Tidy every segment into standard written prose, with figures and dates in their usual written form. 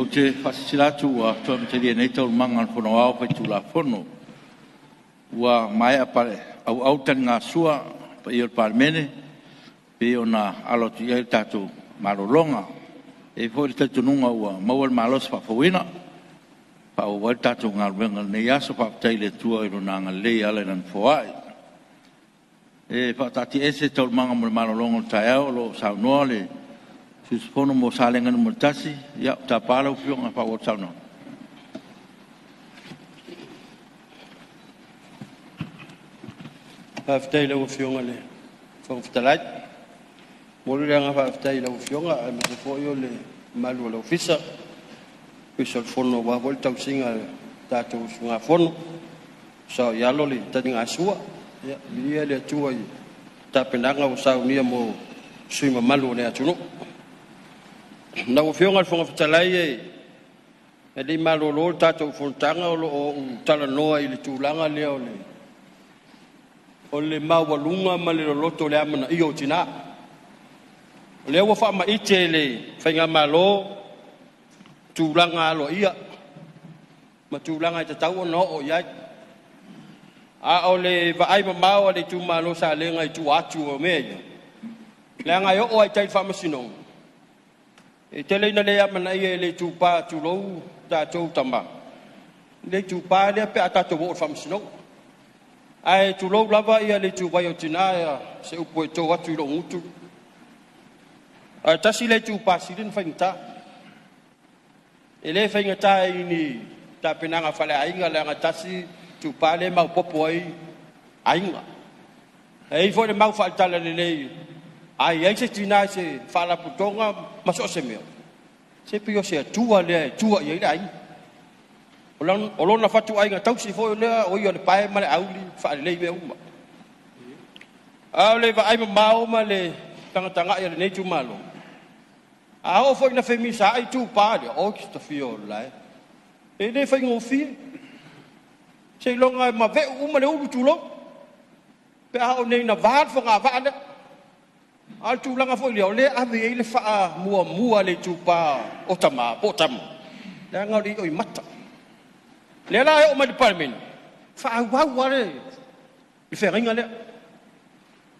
te fasilatu wa to te dia nei tau manga fono au pe tu la fono wa mai apare au tan nga sua pe il parmene pe ona alo tu ia tatu malolonga e foi tatu nunga wa mawal malos fa foina pa o tatu nga venga nei aso pa taile tua i rona nga le ala nan foai e fa tati ese tau manga malolonga tae lo sa nole Suspono mo salengan mo tasi ya tapalo fiong apa wotano. Aftai lo fiong ale. Fong ftalat. Molu yang apa aftai lo fiong a me fo yo le malu lo fisa. Pisol fono wa volta singa tatu sunga fono. So ya lo le tadi ngasua ya dia le tua i. Tapendanga usau nia mo sui malu ne atuno. Na o fionga fonga fitalai e le malolo tatou fontanga o tala noa i le tūlanga lea o le mawalunga ma le loloto le amana i o tina o le ua wha ma ite le whainga malo tūlanga alo ia ma tūlanga i te tau no o iai a o le vaai ma maua le tū malo sa lenga i tū atu o mea le anga i o ai tai whamasinong e tele na le amana ia le tupa tulou tatou tama le tupa le pe ata to wo famsino ai tulou lava ia le tupa yo tina se upo to watu lo mutu ai tasi le tupa sidin fainta ele fainta ini ta penanga fale ainga le tasi tupa le mau popo ai ainga ai fo le mau falta le ai se tina se fala putonga maso se meo se pio se tua le tua ye ai olona fatu ai nga tau si fo le o yo le pai ma le auli fa le me uma le va ai ma ma le tanga ye le nei tu malo a o fo na femisa ai tu pa le o ki sto fio lai e le fa ngofi se longa ma ve uma le u tu lo pe a o nei na va fo nga va le al tu langa foi le ave ile fa mua le tupa o tama potam la ngau i mata le la o ma department fa wa le i fe ringa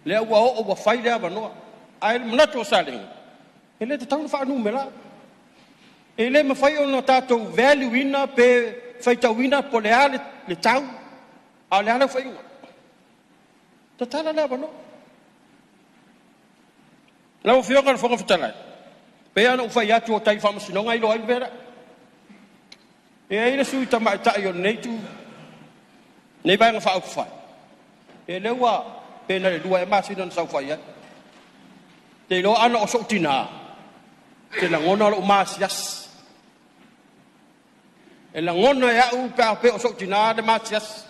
le wa o fai le ba no ai mna to saling ele te tau fa nu mela ele ma fai ona tato value ina pe fai tau ina po le ale le tau a le ala fai ta tala la ba no la o fionga fonga fitala pe ana o fai atu o tai fama sinonga i lo ai vera e ai le sui tama ta yo nei tu nei ba nga fa o fa e le wa pe na le dua e masi non sa fa ya te lo ana o so tina te la ngona lo masias e la ngona ya u pa pe o so tina de masias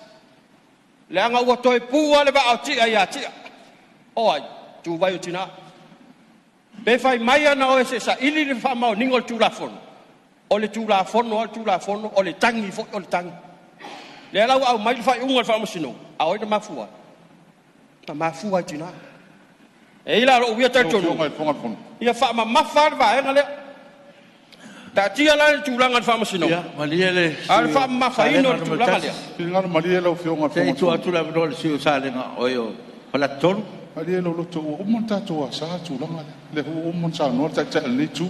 le anga o toi pu ale ba o ti ya ti o ai tu vai o tina be fai mai ana o se sa ili le fa mau ningol tu la fon o le tu la fon o le tangi fo o le tangi le la au mai fai ungol fa musino a o de mafua ta mafua tina e ila o via tato ia fa ma mafar va ngale ta tia la tu la ngal fa musino ya maliele al fa ma fa ino tu la ngale ngal maliele o fionga fonga tu atu la bro si o salenga o yo pala ton ali lo to o monta to sa tu langa le o mon sa no ta ta le tu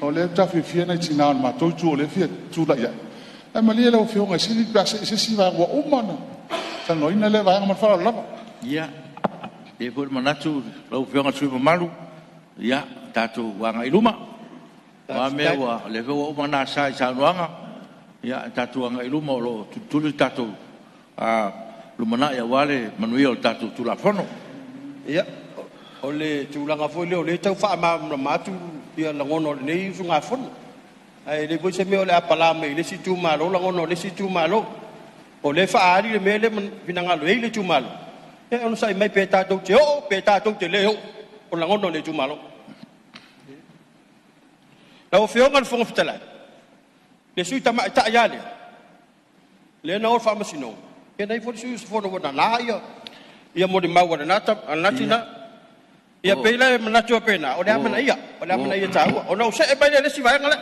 o le ta fi fi na tina ma to tu le fi tu la ya e ma le lo fi o si li pa se si va o mana sa no ina le va ma fa la ya e por manatu lo fi o su malu ya tatu wanga iluma wa me wa le o mana sa wanga ya tatu wanga iluma lo tu tatu lumana ya wale manuel tatu tu la fono ia o le tūlanga foi leo le tau wha ma tu ia langono nei funga fon ai le voi se me o le apala me le si tu malo langono le si tu malo o le wha ari le me le vinanga lo le tu malo e ono sai mai peta to te o peta to te leo o langono le tu malo la o fionga fonga fitala le sui tama ta ya le na o fa masino e nei foi su fono na la ia mo de maua na nata anatina ia pela manatu pena o le amana ia tau o no se e bai le si vai ngale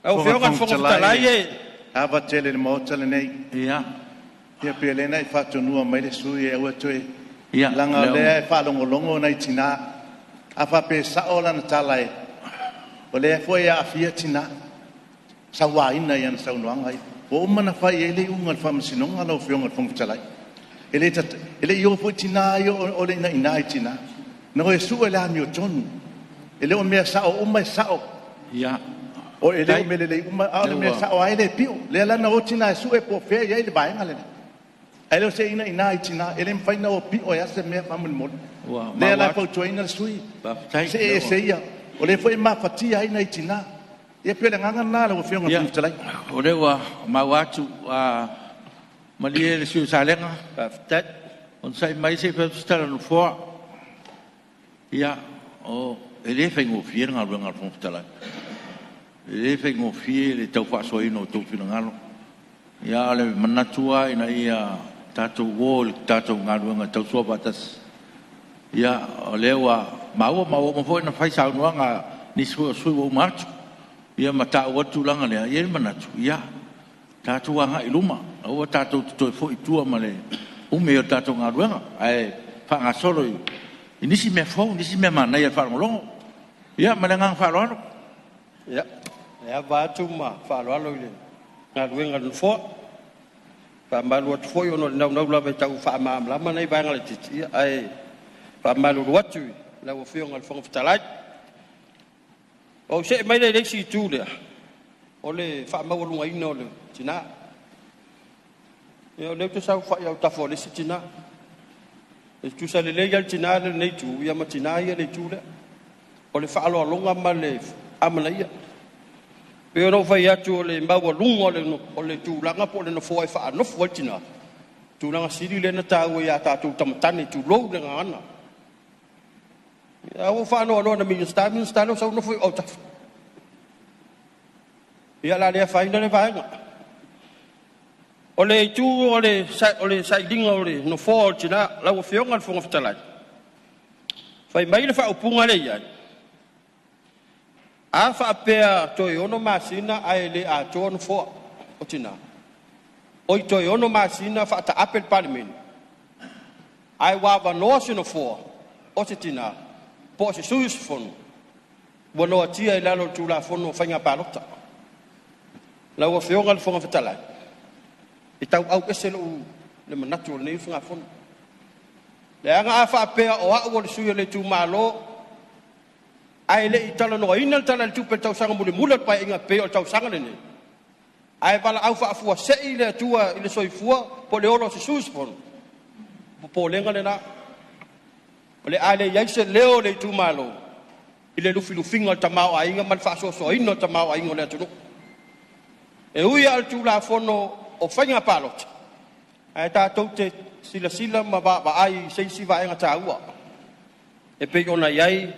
Au whionga fonga talai e. Ava tele mo tele nei. Ia. Ia pele nei fatunua mai le sui e ua toe. Ia. Langa le fa longo nei tina. Afa pe saola na talai. O le foi a fia tina. Sa wa ina ia na saunoanga ai. O mana fai ele unga fa masinonga no whionga fonga talai. Ele yo foi tina yo o le ina tina. No e su ele ami o tonu. Ele o mea sao umai sao. Ia. O ele o mele le uma a le mea sao ai le pio. Le ala na o tina su e po fe ia le bainga le. Ele o se ina tina. Ele me fai na o pio ya se mea famul mo. Le ala po toina sui. Se ia. O le foi ma fatia ina tina. Ia pio le nganga na le o whionga fonga talai. O le wa mawatu a malie le siu salenga. Tat. On sai mai se pe stara no fo. Ia o ele fai ngo fier nga runga fonga talai. Ele fai ngo fier le tau fa so ino tau fina ngalo. Ia le manatua ina ia tato wol tato ngarunga tau so batas. Ia o le wa mau mo fo na fai sa nga ni su o march. Ia mata o tulanga le ia manatu. Ia tato nga iluma. O tato to fo itua male. O me tato ngarunga ai fa nga solo. Inisi me fo, inisi me mana ia fa ngolongo. Ia malengang fa lo. Ia. Ia batu ma fa lo le. Ngarunga no fo. Pa malu at fo yo no la be tau fa ma la mana i banga le titi ai pa malu watu la wo fio ngal fong ftalai. O se mai le si tu le. O le fa ma wo lunga ino le tina. Yo le tu sa fa yo ta fo le si tina. E tu sa le gal tina le nei tu ya ma tina ya le tu le. O le fa lo longa ma le amana ia. Pero vai atu le maua lungo le no o le tu langa po le no foi fa no foi tina. Tu langa siri le na tau ya ta tu tamatani tu lo le ngana. Ya o fa no na mi sta no so no foi o ta. Ya la le fa ina le va nga. O le tu o le sai dinga o le no foi tina la o fionga fonga ftalai. Fai mai le fa upunga le ya. A fa pea to yono masina ai le a ton fo o tina. O to yono masina fa ta apel parliament. Ai wa va no sino fo o tina. Po se sus fon. Bono tia ila lo tu la fon no fanga palota. La o fionga le fonga fatala. E tau au eselo le manatu le funga fon. Le anga fa pea o a o le suyo le tu malo. Ai le itala no ina tala tu pe tau sanga mule pa inga pe o tau sanga le. Ai bala au fa fu se ile tua ile soifua po le oro se suspon. Po lenga le na. Le ale ya se leo le tu malo. Ile lu filu finga tamao ai inga man fa so ino tamao ai ngole tu. E ui al tu la fono o fanga palot. Ai ta to te sila ma ba ai se si va inga taua. E pe ona yai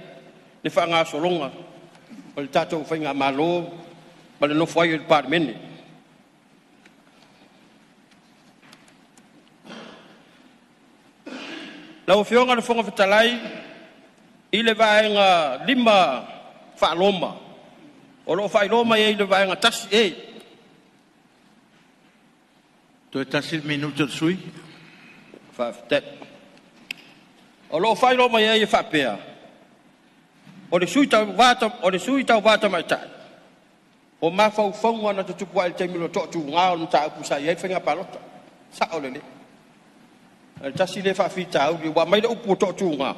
le fanga solonga o le tatou fainga malo ma le nofo ai o le palemene lau fionga le fonga fetalai i le vaenga 5 faaloma o loo failoma ia i le vaenga tasi e To tasi minuto sui. faafetai o loo failoma ia i faapea o le sui tau vata mai tai. O mafau ana te tupu ai te milo to tu ngao no ta ku sai ai fenga palota. Sa o le. Al tasi le fa fita au wa mai le upu to tu ngao.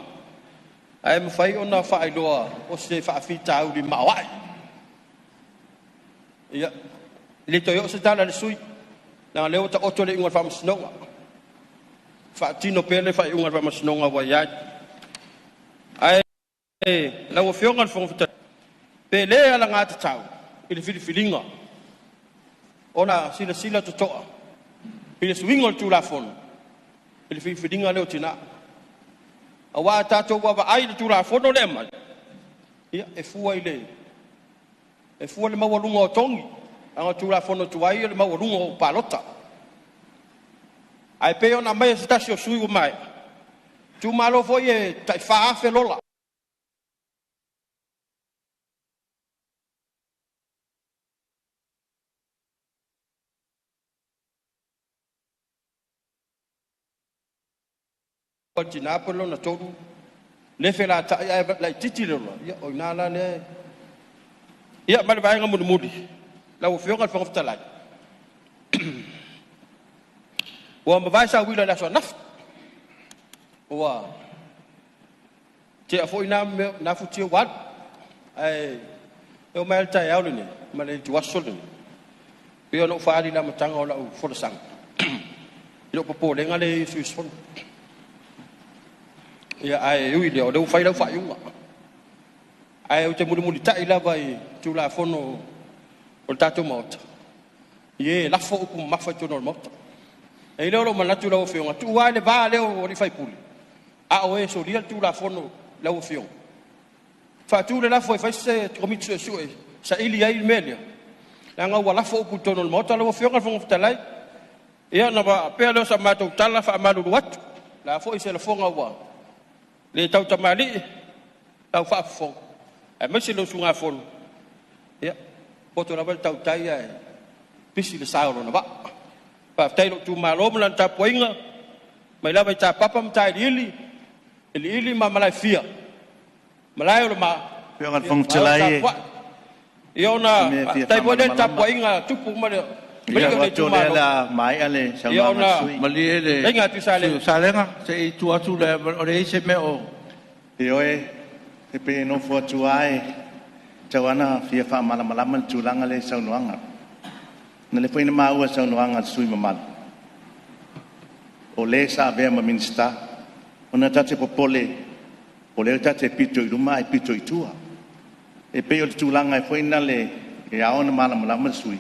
Ai me fai ona fa ai loa o se fa fita au di mawai. Ia le to yo se tala le sui. Na le o ta oto le inga fa msnonga. Fa tino pele fa inga fa msnonga wa ya. La o fionga fong fita pe le ala ngata tau i le filifilinga ona sila to toa i le swingo tu la fon i le filifilinga le o tina awa tato wa ai le tu la fon o le ma ia e fua le mawalunga o tongi anga tu la fon o tu ai le mawalunga o palota ai pe ona mai stasio sui o mai tu malo foi e tai fa fe lola tina polo na tolu le fela ta ia la titi lo ia o na la le ia ma ba nga mudi la o fionga fa ngofta la wa ma vai sa wila la so naf wa te afo ina na futi wat ai eu mal ta ya ni ma le tu wasol ni yo no fa di la matanga o la o fo sang yo po le ngale su son ya ai ui le o fai la fa yunga ai o te mudi ta ila vai tu la fono o tatu mot ye la fo ku ma fa tu no mot e le o mana tu la o fionga tu wa le va le o ni fai puli a o e so ria tu la fono la o fiong fa tu le la fo fai se komitsu su e sa ili ai melia la nga wala fo ku to no mot la o fionga fo talai ia na ba pe lo sa ma tu tala fa ma lu wat la fo se la fonga wa le tau tamali tau fa fo e mesi lo sunga fo ia poto na ba tau tai ai pisi le sao na ba pa tai lo tu malo mlan ta poinga mai la ba ta papa mtai ili ma malai fia malai lo ma Pionga fong celai. io na tai bolen ta poinga tupu ma le Ia watu le la mai ale sa ma sui. Mali ele. Enga tu sale. Salenga se tu atu le ore se me o. Ioe e pe no fo tu ai. Tawana fia fa mala mala man tu langa le sa noanga. Na le foi na mau sa noanga sui mamal. O le sa ve ma minsta. Ona tate popole. O le tate pito i ruma e pito i tua. E pe o tu langa e foi na le e aona mala mala man sui.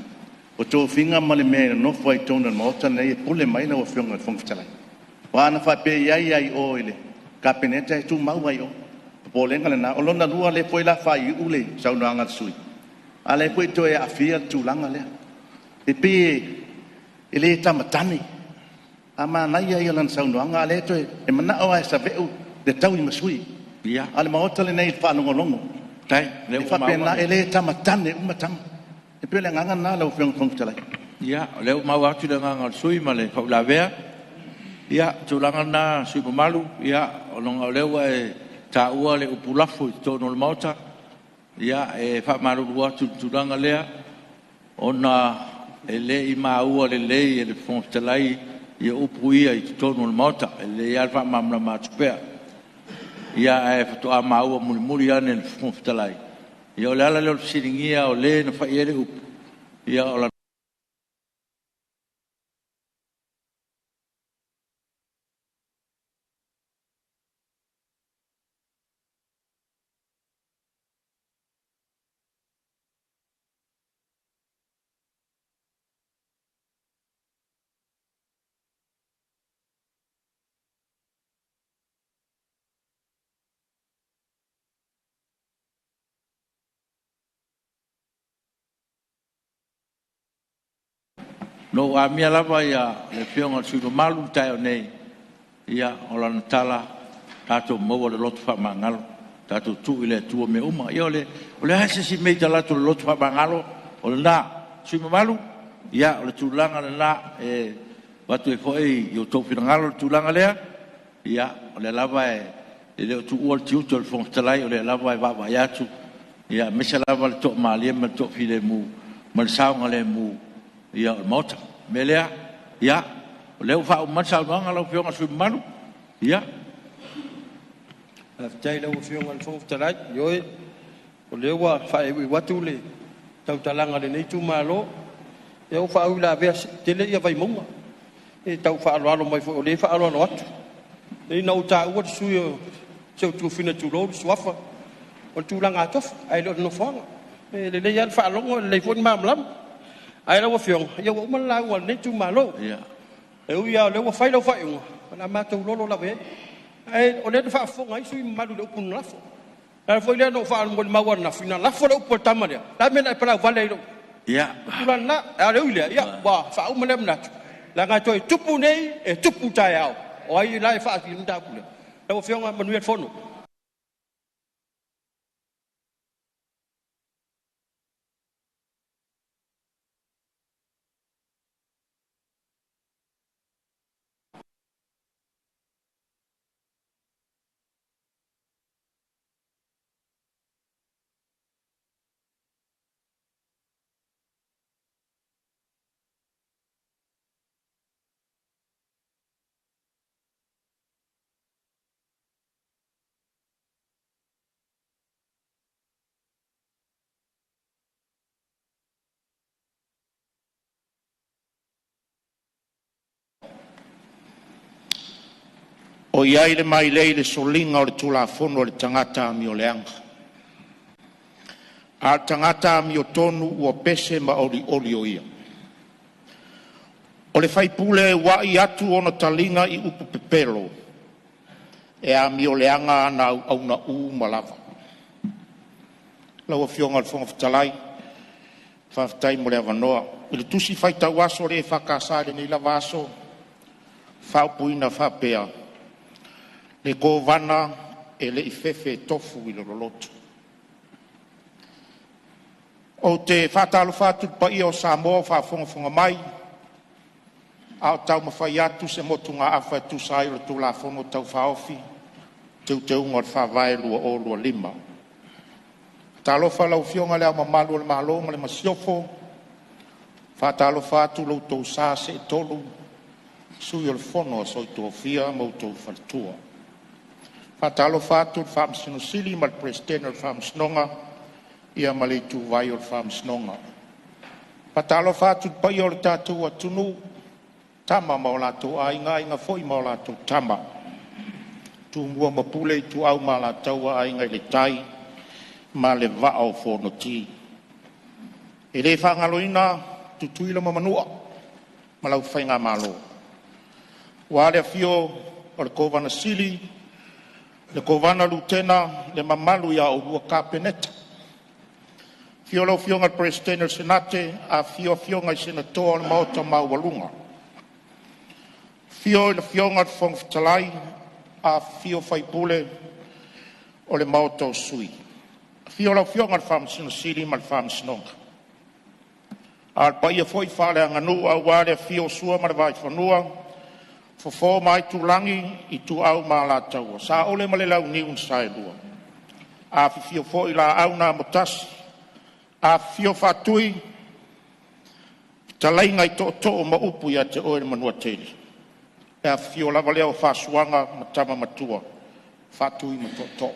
O tō whinga male mea no fai tōna maota nei e pule mai na o whionga whongwhitalai. Wāna whai pe iai ai o ele. Ka peneta e tū mau ai o. Pōlenga le nā. O lona lua le poe la whai i ule sau noanga sui. A le poe tō e a whia tūlanga lea. E pe e le tamatani. A mā nai ai alan sau noanga. A le tō e mana o ai sa veu le tau i masui. Ia. A le maota le nei whanongo. Tai. Le whapena e le tamatani umatanga. E pele nganga na la ufiong fongtalai. Ia, leo mau atu le nganga sui ma le faula vea. Ia, tūlanga na sui malu. Ia, ononga lewa e ta ua le upulafu i tōno le mauta. Ia, e whamaru ua tūlanga lea. Ona e le i ua le lei e le fongtalai i upu ia i tōno le mauta. E le i alfa mamla matupea. Ia, e whatoa ua muri ane le fongtalai. Ia o le ala leo siringia o le na whai ere upu. Ia o la no a mia lava ia le fionga sui malu tai o nei. Ia o la natala tato maua le lotu wha mangalo. Tato tu ile tua me uma. Ia o le hase si meita lato le lotu wha mangalo. O le na sui malu. Ia o le tūlanga le na e watu e foe i o tō whirangalo le tūlanga lea. Ia o le lava e leo tu ua le tiuto le fongtalai o le lava e wawa iatu. Ia mesa lava le tō maalia ma le tō while mu. Ma le saunga le mu. Ia o mota. Melea. Ia. O leo wha o mansa noanga lau whionga sui malu. Ia. Tai lau whionga le fongtalai. Ioe. O leo wa wha e watu le. Tau talanga le nei tu malo. E o wha au la vea tele ia vai monga. E tau wha alo mai fo. O le wha alo atu. E na uta ua sui o. Seu tu fina tu lo suafa. O tu langa atof. Ai lo no whanga. E le le ian wha alongo le fo ni mamlam. Ai la fiong ia o man la o ne tu malo Ia. e u ia le o fai lo fai un na ma tu lo la ve ai o le fa fo ngai sui malu le kun la fo la fo le no fa mo ma wa na fina la fo le po tama le la me na para vale lo Ia. la na a le ia ia ba fa o me na la nga toi tupu nei e tupu tai au o ai la fa ki nda ku le o fiong ma nu e fo no O iai le mai lei le solinga o le tulafono o le tangata mi o le anga. A tangata mi o tonu ua pese ma oli o ia. O le faipule wa i atu ona talinga i upu pepelo. E a mi o le anga na au na malava. Lau a fionga le fonga fitalai. Whaftai mo le avanoa. I le tusi faitau aso le whakasare ni lava aso. Whaupuina whapea. Le kovana e le ifefe tofu i le rolotu. O te whatalo whatu pa i o Samoa whafonga mai. A o tau mawhai atu se motunga awha tu sai o tu la fono tau whaofi. Te unga o whawai lua o lua lima. Talo whalau fionga lea mamalu le mahalo ma le masiofo. Whatalo whatu lau tau sa se tolu. Sui o le fono a soi tua fia mau tau whalatua. Whatalo whatu le whamsino sili ma le presidente le whamsinonga. Ia ma le tu vai o le whamsinonga. Whatalo whatu le pai o le tātou atunu. Tama ma o lātou ainga, inga foi ma o lātou tama. Tu mua mapule i tu au ma lātou ainga i le tai. Ma le vao whono ti. E le whangaloina tu tuila ma manua. Ma lau whainga malo. Wa le fio o le kovana sili. Le kovana lutena le mamalu ia o lua kapeneta. Fio lau fionga le presidente senate a fionga i senatoa le maota maualunga. Fio le fionga le whongfitalai a fio whaipule o le maota o sui. Fio lau fionga le whamsino siri ma le whamsinonga. Al paia foi whale anganu au wale fio sua ma le vai whanua. Fofo mai tu langi i tu au ma la taua. Sa ole ma le lau niun sai lua. A fio foi la au na motasi. A fio fatui. Talai ngai to ma upu ia te oe manua teli. E a fio lava leo whasuanga matama matua. Fatui ma to.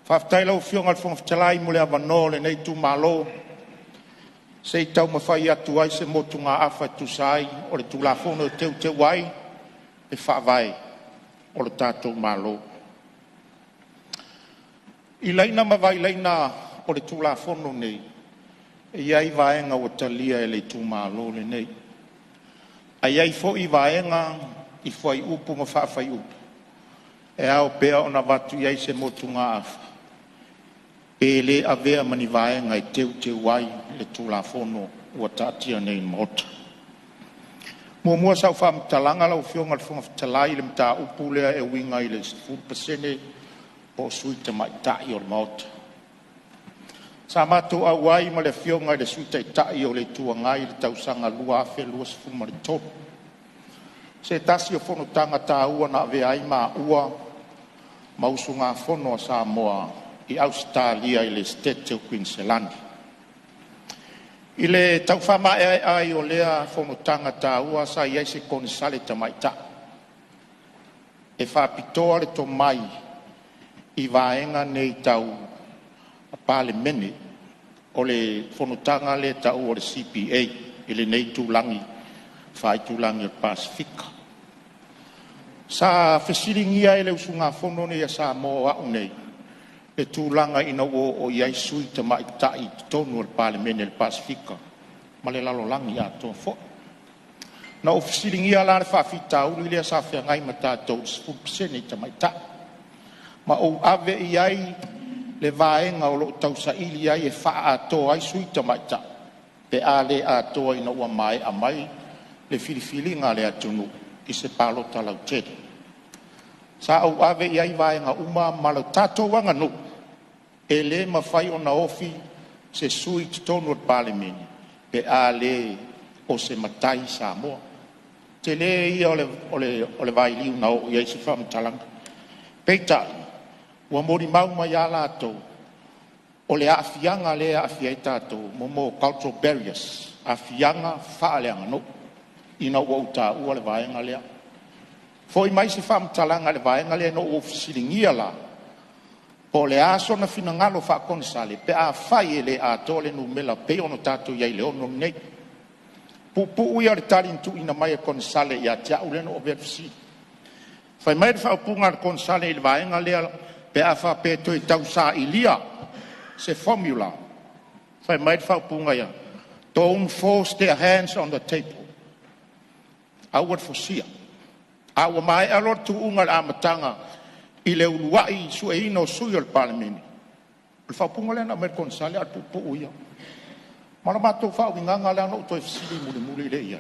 Whaftai lau fionga le whongfitalai mo le avano le nei tu malo. Se i tau mawhai atu ai se motu ngā awha tu sai o le tulafono o teu wai e whaavai o le tātou malo. I leina mawai leina o le tulafono nei e iai vaenga o talia e le tu malo le nei. A iai fo i vaenga i whai upu ma whaafai upu. E au pea o na watu iai se motu ngā awha. E le avea mani vaenga i teu wai le tulafono ua tātia nei mota. Mua sau whamtalanga lau fionga le whamtalai le mta upu lea e winga i le 4% po suita mai tai o le mota. Sa mato au wai ma le fionga i le suita i tai o le tuangai le tausanga lua afe lua sifuma le tonu. Se tasi o fono tanga tā ua na avea ai maa ua mausu ngā fono a Samoa i Australia i le state o Queensland. I le tau whama ai o lea whomotanga tā ua sa iai se kone sale ta mai ta. E whapitoa le to mai i vaenga nei tau a pale mene o le whomotanga le tau o le CPA i le nei tūlangi whai tūlangi o Pasifika. Sa whesiringia e le usunga whono nei a Samoa unei. E tūlanga ina o iai sui te mai tai tonu al Parlemene le Pasifika. Ma le lalo langi a tō fo. Na ofisiringia la le whawhita uli lea sa whiangai ma tātou 10% te mai tai. Ma o ave iai le vaenga o lo tau sa ili iai e wha a tō ai sui te mai tai. Pe a le a tō ina ua mai a mai le filifili ngā le atunu i se palo talau tēri. Sa au ave iai vaenga uma malo tātou wanga no. E le mawhai o na ofi se sui tonu al Parlemene. Pe a le o se matai Samoa. Te le ia o le vai liu na o iai se whamtalanga. Peita, ua mori mau mai a lātou. O le awhianga le awhiai tātou. Momo cultural barriers. Awhianga whaaleanga no. Ina ua uta ua le vaenga lea. Foi mai se whamtalanga le vaenga lea no ofisiringia la. Po le aso na finangalo wha konsale, pe a whai e le a tole nu mela pe ono tātou iai le ono nei. Pupu ui ar tarintu ina mai e konsale i a tia ureno o verfisi. Fai mai fa punga konsale il vaenga le pe afa pe to tau sa ilia se formula. Fai mai fa punga ya. Don't force their hands on the table. Awat fosia. Awa mai alor tu ungal amatanga ile uluai sueino suyol parlemeni. Fa punga le na mer konsale atu po uya. Mala mato fa winga le no to sili muli le ia.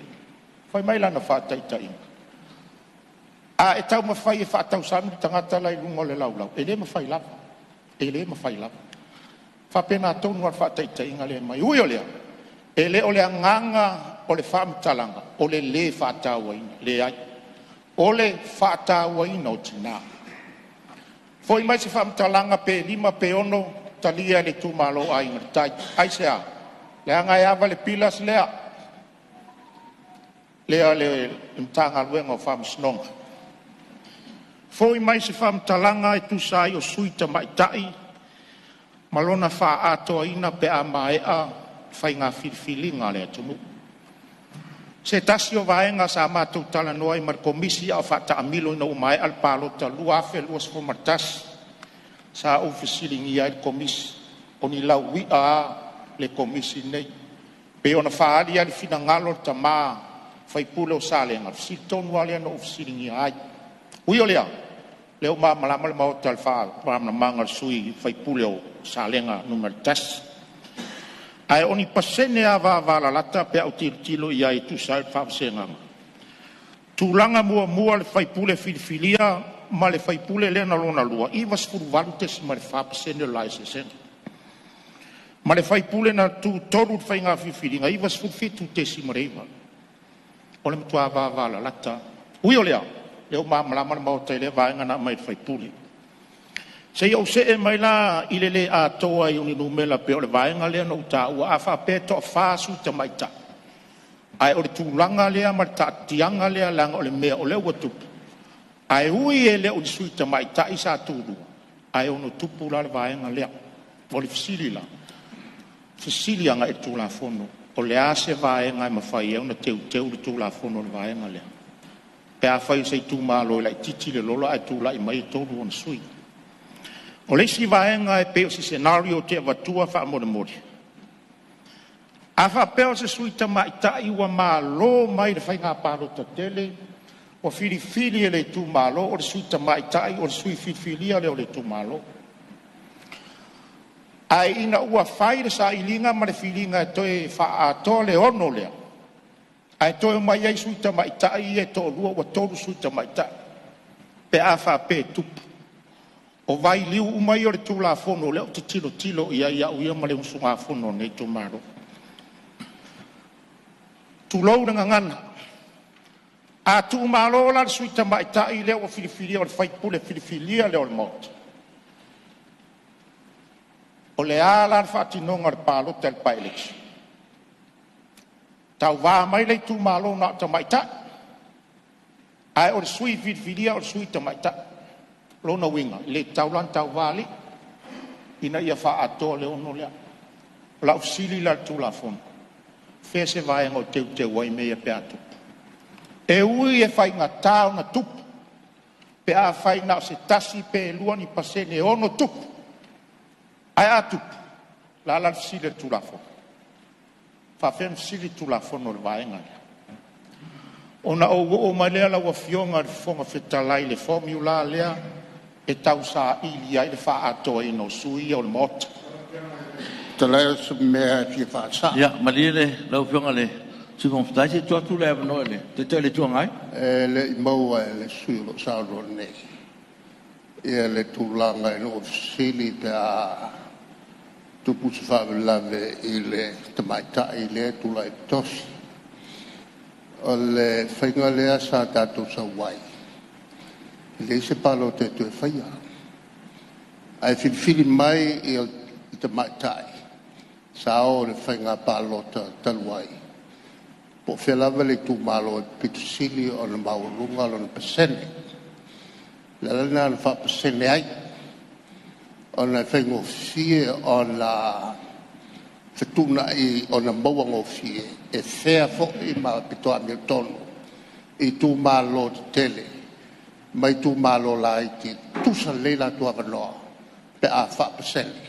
Fai mai la na fa tai tai. E tau mawhai e whaatau sami tangata lai lungo le laulau. E le mawhai lava. E le mawhai lava. Whapena tonu ar whaataitai inga le mai. Ui o lea. E le o le anganga o le whaamitalanga. O le whaataua ina. Le ai. O le whaataua ina o tina. Foi mai se whaamitalanga pe 5 pe 1 talia le tūmalo a inga tai. Ai se a. Le anga e awa le pilas lea. Lea le mtanga luenga o whaamisnonga. Foi mai se whamtalanga e tusai o suita maitai, malona wha atoa ina pe a mai a whai ngā whirwhilinga le atunu. Se tasi o vaenga sa mātou tala noa i mar komisi a whata amilo ina o mai al palota lua afe luas fo martas sa o whisilingi ai komisi o ni lau wi a le komisi nei. Pe ona whaari ali fina ngalo ta maa whai pule o sa le ngar. Si tonu ali ana o whisilingi ai. Ui o lea. Leo malama le mau tal fa mangal sui fai puleo salenga numero 10. Ai oni pasene ava vala lata pe au tilo ia i tu sai fa senga. Tulanga mua le fai pule filia ma le fai pule le na lona lua. I was fur valutes ma le fa pasene lai se sen. Ma le fai pule na tu toru fai nga filinga i was fur fitu te simreva. Ole mtu ava vala lata. Ui olea. Leo malama mau tele vaenga na mai fai puli. Se o se e mai la ilele a toa i uni numela pe o le vaenga lea no ta ua a fa pe to fa su te mai ta. Ai o le tūlanga lea ma ta tianga lea langa o le mea o le ua tupu. Ai hui e le o le sui te mai ta i sa tūru. Ai o no tupu la le vaenga lea. O le fisili la. Fisili anga e tūla fono. O le ase vaenga e mawhai e una teu le tūla fono le vaenga lea. Pe a whai sei tū mālo la i titi le lola ai tū la i mai tōru on sui. O le si vaenga e peo si scenario te avatua wha amore mori. A wha peo se sui ta mai ta iwa mālo mai le whai ngā pāro ta tele o fili e le tū mālo o le sui ta mai ta i o le sui fili le o le tū mālo. Ai ina ua whai le sa ilinga ma le filinga e toe wha a tō le ono lea. Ai toi mai ai suita mai tai e to lua wa toru suita mai tai. Pe afa pe tupu. O vai liu umai o le tula fono leo te tilo ia uia ma le usunga fono nei to maro. Tu lou nga ngana. A tu malo la suita mai tai leo o filifilia o le fai pule filifilia leo le mot. O le ala fati nonga le palo tel pailix. Tau wā mai lei tū mālo nā ta mai ta. Ai o le sui filifilia o le sui ta mai ta. Lona winga, le tau lan tau wā li. Ina ia wha atoa le ono lea. La usili la tū la fono. Fese vaenga o te wai mea pe atu. E ui e whai ngā tāo na tupu. Pe a whai ngā se tasi pe luani pasene ono tupu. Ai a tupu. La la usili tū la fono. Whawhen siri tu la fono le vaenga. Ona o mai lea la wafionga le fonga whetalai le formula lea e tau sa ili ai le wha atoa ino sui o le mota. Te leo su mea fi wha Ya, marile, lau fionga le tupong whetai se tuatu le avano le. Te te le tuangai? Le imaua e le sui lo sauro nei. Ia le tūlanga e no sili pe a tupu se whawelave i le tamaita i le tula i tosi. O le whainga lea sa tātou sa wai. Le se palo te tue whaia. Ai whiwhiri mai i tamaita i. Sa o le whainga palo ta talwai. Po whelava le tu malo e pitu sili o le maurunga o le pasene. Le lana le wha pasene ai. Ona whaingo fie ona whetuna i ona mauango fie e whea fo i ma pitoa mea tonu i tū mālo te tele mai tu malo lai ki tu sa lela tu avano pe a fa peseli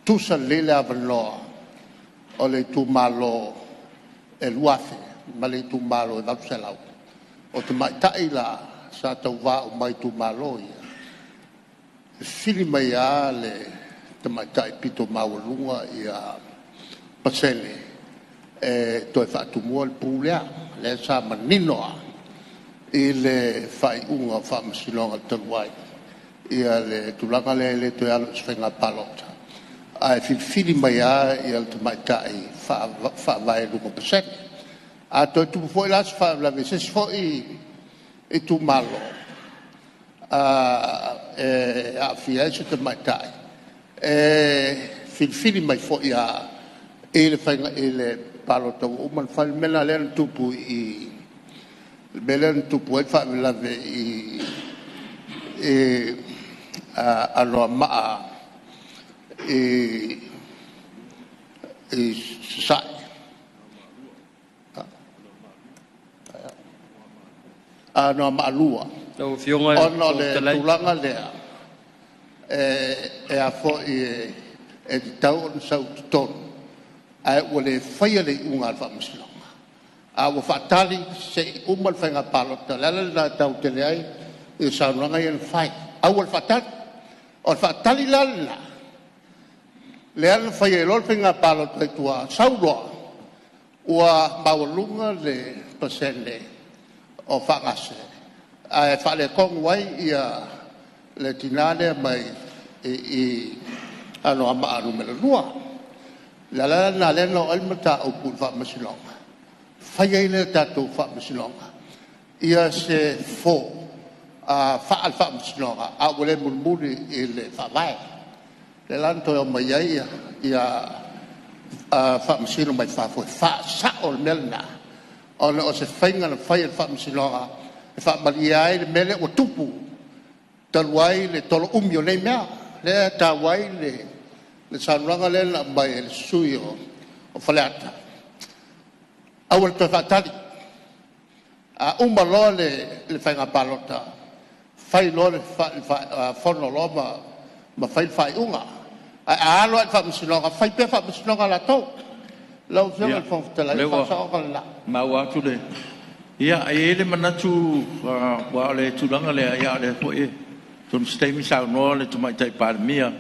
tu sa lela avano o le tu malo e luafe ma le tu malo e vapselau o te mai taila sa tau va o mai tu malo ia fili mai a le te mai tai pito maulunga ia pasele e to fa tu mo il pulea le sa maninoa ile fai unga fa masilonga tawai ia le tulanga le to al sfenga palota ai fili mai a ia te mai tai fa vai lu pasele a to tu foi las fa la vese foi e tu malo a fia se te mai tai fili mai foi a ele fai ele palota o man fa mena le tupu i belen tupu e fa la ve i a lo ma sai a no ma lua o fionga ono le tulanga lea e a fo e tau sau ton ai wole faiale unga fa muslo a wo fatali se umal fanga palota la la tau tele ai e sa ranga yen fai a wo fatali la le al fai lo fanga palota tua saulo ua maulunga le pasele o fangase ai fa le kong wai ia le tinale mai i ano ama aru mele lua la na le no almata o pul fa masilonga fai ile tatu fa masilonga ia se fo a fa al fa masilonga a wole mulmuli ile fa vai le lanto o mai ia fa masilonga mai fa fo fa sa o melna o se fainga na fai al fa masilonga fa malia ile mele o tupu talwai le tolo umio le mea le tawai le sanranga le na mai el suyo o falata awal to fatali a umalo le fanga palota fai lo le fa forno lo ma fai unga a lo fa msinonga fai pe fa msinonga la to lo se el fon tela fa sa la ma wa tu le ia ele manatu wa le tulanga le ia le ko e tun stemi sa no le tu mai tai par mia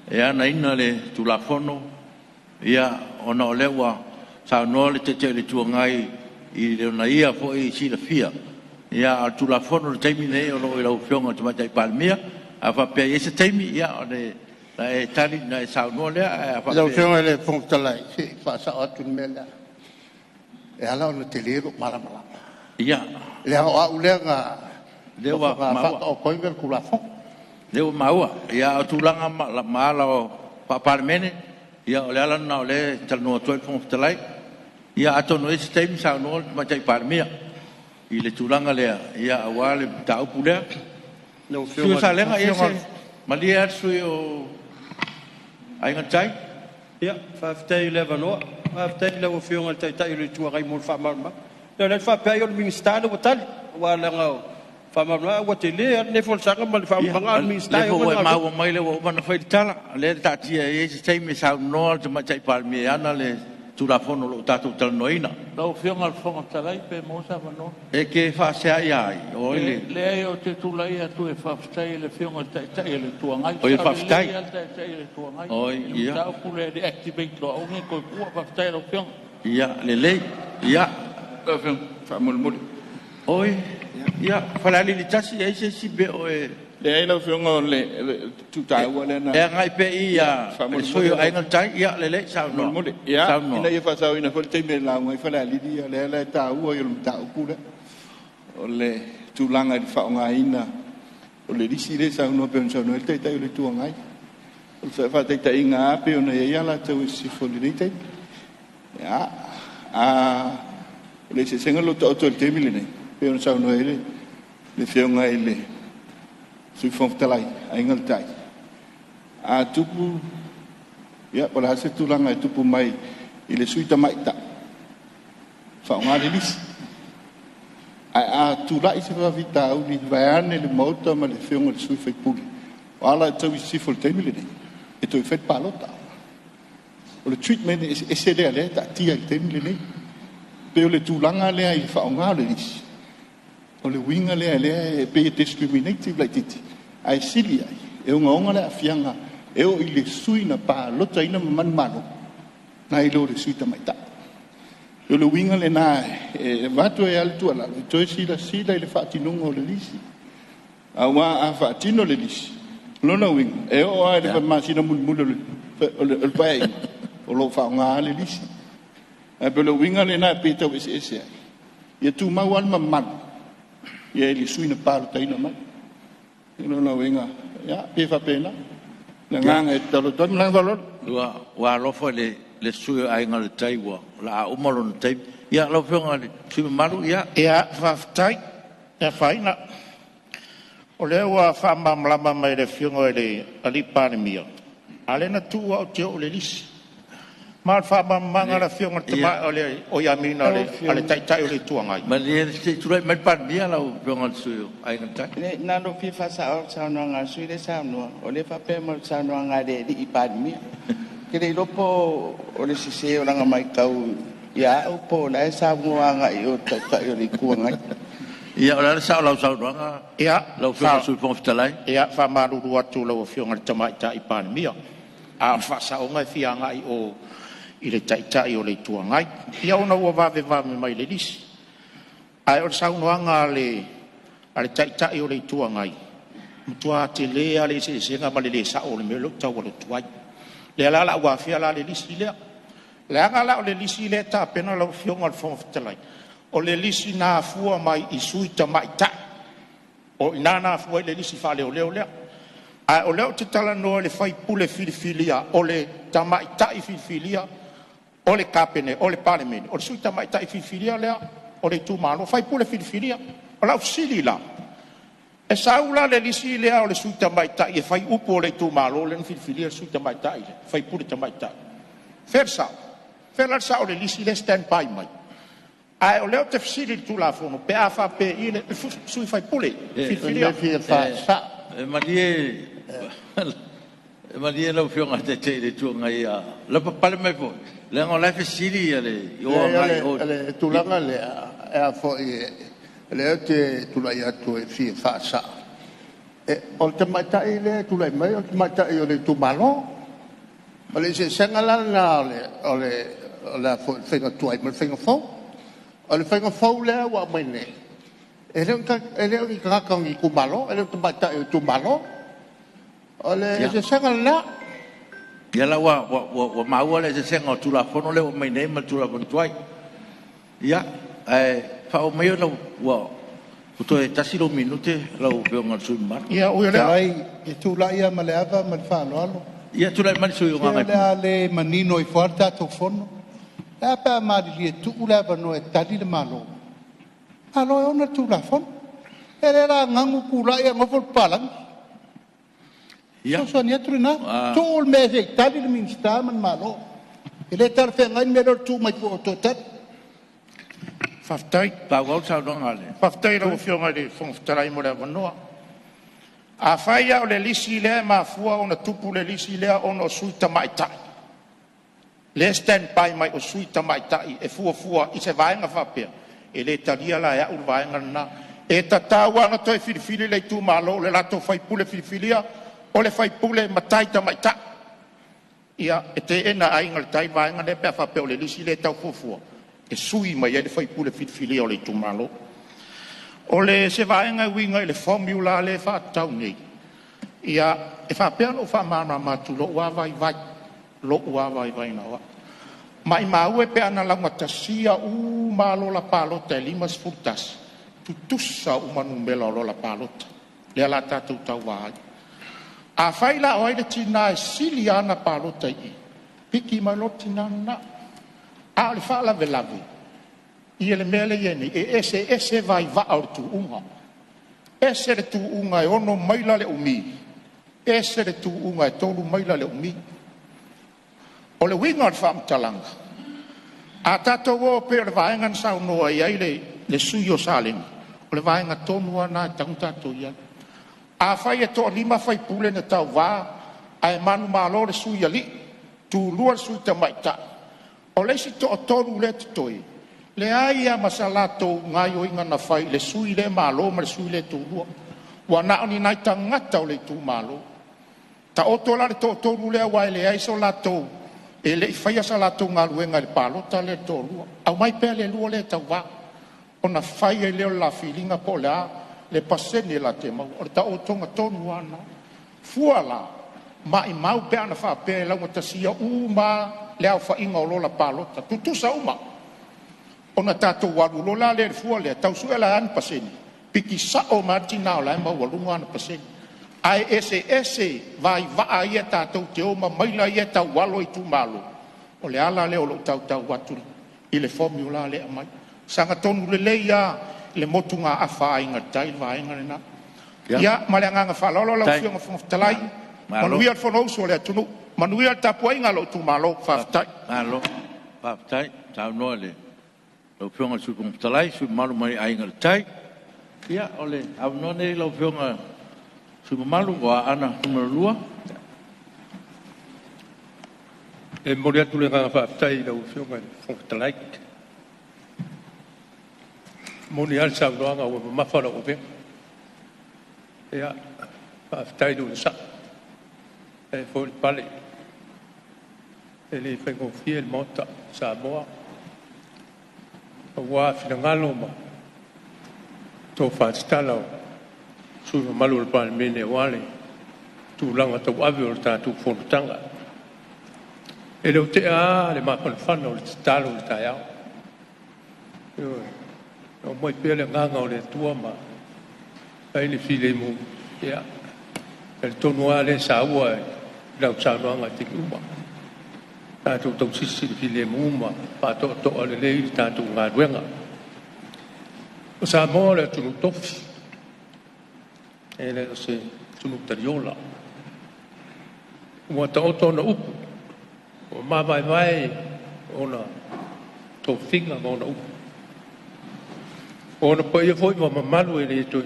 e ana ina le tu la fono ia ona le wa sa no le te le tu ngai i le na ia fo i si la fia ia tu la fono le taimi ne o lo i fionga tu mai tai par mia a fa pe ese taimi ia le e tali na sa no le a fa lo fionga le fon tela si fa sa o tu mela e ala o te le mala ia le o ulenga le wa ma o koinga kula fo le maua ia tulanga la mala o parmene ia ole ala na ole tal no toi fon telai ia ato no ese time sa no ma tai parmia i le tulanga le ia awale tau pule no fio sa lenga ia se malia sui o ai ngatai ia fa ftai leva no fa ftai le o fionga tai le tua gai mo fa marma le fa pe yo ministero o tal wala ngau famamla wa tele ne fol sanga mal famanga ministero o ma o mai le o mana fai tala le tatia e se tai me sa no te ma tai palmi ana le tu la fono lo tatu tal noina lo fiong al fonga talai pe mo sa no e che fa se ai o le o te tu lai tu e fa stai le fiong al tai le tu ngai o fa stai le tu ngai o ia ta ku le activate lo o nge ko ku fa stai lo fiong ia le ia lo fiong fa mul oi ia fala li tasi ai se si be o le ai lo fionga le tu tai wala na e ngai pe ia so yo ai ngai tai ia le sa no ia ina ia fa sa ina fol te me la ngai fala li dia le ta u yo ta ku le o le tu langa di fa ngai ina o le disi le sa no pe so no te tai le tu ngai o se fa te tai nga pe o ia la te si fol ni te ia le se senga lo to te mi le pe o sa no le fionga ile sui fon talai ai ngal tai a tupu ya pala se tulanga tupu mai ile sui ta mai ta fa nga lis ai a tulai se vita uli vaane le mauta ma le feonga le sui fai puli. Ala tau si fol temi le nei. E toi fet palota. O le treatment e se le ale ta tia i temi le nei. Pe o le tulanga le ai whaonga le nisi. O le winga le ale pe discriminative like titi. Ai sili ai. E unga onga le afianga. E o i le sui na palota ina manmano. Na i lo le sui tamaita. O le winga le na vatu e al tua la. Toi sila i le whaatinunga o le lisi. Awa a whaatino le lisi. Lona winga. E o ai le masina mulmula le pai. O lo whaonga le lisi. E pe le winga le na peta o ese ai. Ia tu mau al mamano. Ia le sui na palota ina mai. Lona winga. Ya, pe whapena. Nganga e talo talo lang valor. Wa lofo le sui ai ngale tai wa la umalo no tai ya lofo ngale sui malu ya whaftai ya whaina o lea wa whamamlama mai le whiunga le alipane mia ale na tua o te o le lisi ma whamamanga la whiunga te mai o le o yamina ale tai o le tuangai ma le se turai mai pan mia la whiunga sui ai ngale tai na no fi fa sa no nga sui le sa no o le fa pe mo sa no nga de i pan mia kere lopo o le sise o langa mai kau ia o po la sa muanga i o ta i o le kuanga ia o la sa la sa nga ia la fa su fon fitalai ia fa maru atu la fionga tamai ta ipan mia a fa sa o ngai fianga i o i le tai o le tuangai ia ona ua va mai le lisi ai o sa nga le ale tai o le tuangai mutua te le ale se nga ma le sa o le melo tau o le tuai le ala wa fia la le lisi le anga la o le lisi le ta pena la fionga al fon fitalai o le lisi na fua mai i sui tamai ta o inana fua le lisi fa le le a o le te tala no le fai pule filifilia o le tamai ta i filifilia o le kapene o le parliament o le sui tamai ta i filifilia le o le tu malo fai pule filifilia o la usili la e saula le lisi le o le sui tamai ta i fai upo le tu malo le filifilia sui tamai ta i fai pule tamai ta fersa o le lisi le stand by mai ai o leo te fisili tu la fono pe a fa pe i le sui fai pule filifilia ma dia lo fionga te le tu ngai a la pale mai po le ngola fisili ale yo ngai o le tu langa le a fo le te tu la ia tu fi fa sa e o te matai le tu la mai o te matai o le tu malo ma le se sangala na le la fo fenga tu ai ma fenga fo o le fenga fo le wa mai ne ele ka ka ngi ku malo ele te matai o tu malo o le se sangala ya la wa ma le se senga tu la fono le mai ne ma tu la bon tuai ya fa o mai lo wa to e tasilo minute lo peonga sui mar ia o le ai e tu la ia ma le ava ma fa no alo ia tu la man sui nga le manino i forta to fono e pa ma di tu la va no e tali le malo alo e ona tu la fon e le la ngangu ku la ia ngofol palang so ni atrina tu el mese tali le minsta man malo ele tar fe ngai me tu mai ko to tat Faftai pa wau sa no ngale Faftai lo fionga le fon trai mo le no a faia o le lisi le ma fua ona tupu le lisi le ona sui tamaita le stand by mai o sui tamaita e fua i se vaenga fapea e le talia la ya ul vaenga na e tatawa na toi filifili le tu malo le lato fai pule filifilia o le fai pule matai tamaita ia e te ena ai ngal tai vaenga le pe fapea o le lisi le tau fua e sui mai e fai pule filifilia o le tu malo o le se vaenga winga le formula le fa tau nei ia e fa pe no fa mana matu lo wa vai na wa mai mau e pe ana la matasia u malo la palota limas futas tu tussa u manumbela lo la palota le ala tatu tau wa a faila o ile tina siliana palota i piki mai lo tina na a le fa la velavi ia le mele yeni e ese vai va au tu unga ese le tu unga e ono maila le umi ese le tu unga e tolu maila le umi o le winga al fam talanga a tato wo per vaengan sau no ai le suyo salen o le vaenga tonu ana tang tatou ia a fai e to lima fai pule na tau va ai manu malo le sui ali tu lua sui tamaita o le si to toru le toi le ai a masalato ngai o inga na fai le sui le malo ma le sui le tu lua wa na ni nai tangata o le tu malo ta o to la le to toru le wa le ai so lato e le fai a salato ngaluenga le palota le to lua au mai pe le lua le tau va ona fai e leo la filinga po le pasene la te mau o ta o tonga tonu ana fuala mai mau pe ana fa pe la wata sia uma le au fa inga o lola palota tutusa uma ona tato walu lola le fuale tau suela an pasene piki sa o martina o la ma walunga ana pasene ai ese vai va ai tato te o ma mai la ia ta walo i tu malo o le ala le o lo tau watu i le formula le mai sanga tonu le leia le motunga afa inga tai va inga na ya malanga fa lo lo fiong fo talai manuia fo no so le tunu manuia tapu inga lo tu malo fa tai malo fa tai tau no le lo fiong su fo talai su malu mai inga tai ya ole au no ne lo fiong su malu wa ana numero lua e moria tu le nga fa tai lo fiong fo talai moni al sa roanga o ma fala o be ya pa tai do sa e fo il pale e le fe con fiel mota sa boa o wa fina ngalo ma to fa stala su malu il pale mene wale tu langa to avi o ta tu fo tanga e le te a le ma con fanno il stalo il taia o mai pele nganga o le tua ma ai le file mu ya el tono ale sa ua la sa no nga te uma ta tu tu sisi file mu ma pa to to ale le ta tu nga wenga o sa mo le tu tofi ele se tu tariola mo to to no upu o ma vai ona to finga mo no upu ona pa ia foi ma malu ele to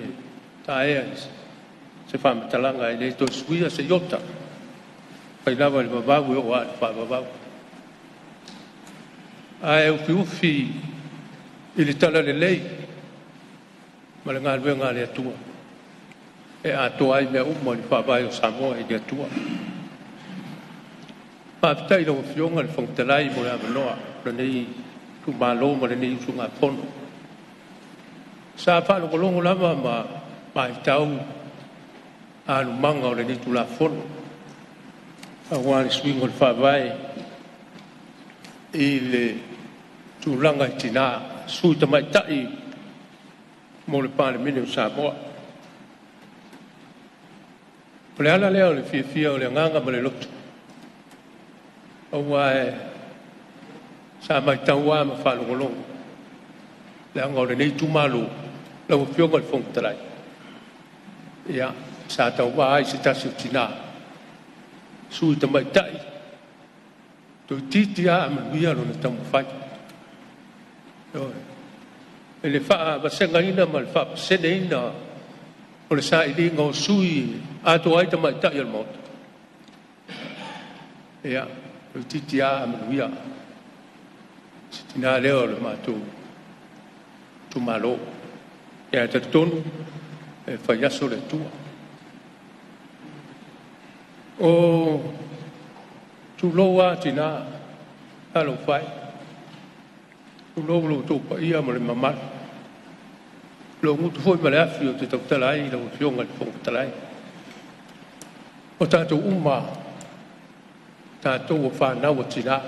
ta e se fa talanga ele to suia se yota pai lava le baba o wa pa baba ai o fiufi ele tala le lei ma le ngal le tua e a to ai me mo le fa vai o samo e de tua pa tai lo fionga le fong talai mo la noa nei tu malo mo nei tu nga fono sa fa lo longo lava ma tau alu manga o le ni tu la fono a wan swing o fa vai il tu langa tina su ta mai tai mo le pa le mini sa mo le ala le o le fia o le nganga mo le lotu o wa sa mai tau wa ma fa lo longo le anga o le ni tu malo la o fionga le fong trai ya sa tau wa ai se tasu tina sui ta mai tai to titia am via lo na tamu fai ele fa ba senga ina mal fa sene ina o le sa ili ngo sui a to ai ta mai tai al mot ya to titia am via tina leo le ma tu malo ya te tonu e fa ya sole tua o tu loa tina alo fai tu lo tu pa ia mo le mama lo mutu foi ma le afi o te tautalai lo fionga le fong talai o tatou uma tatou o whanau o tina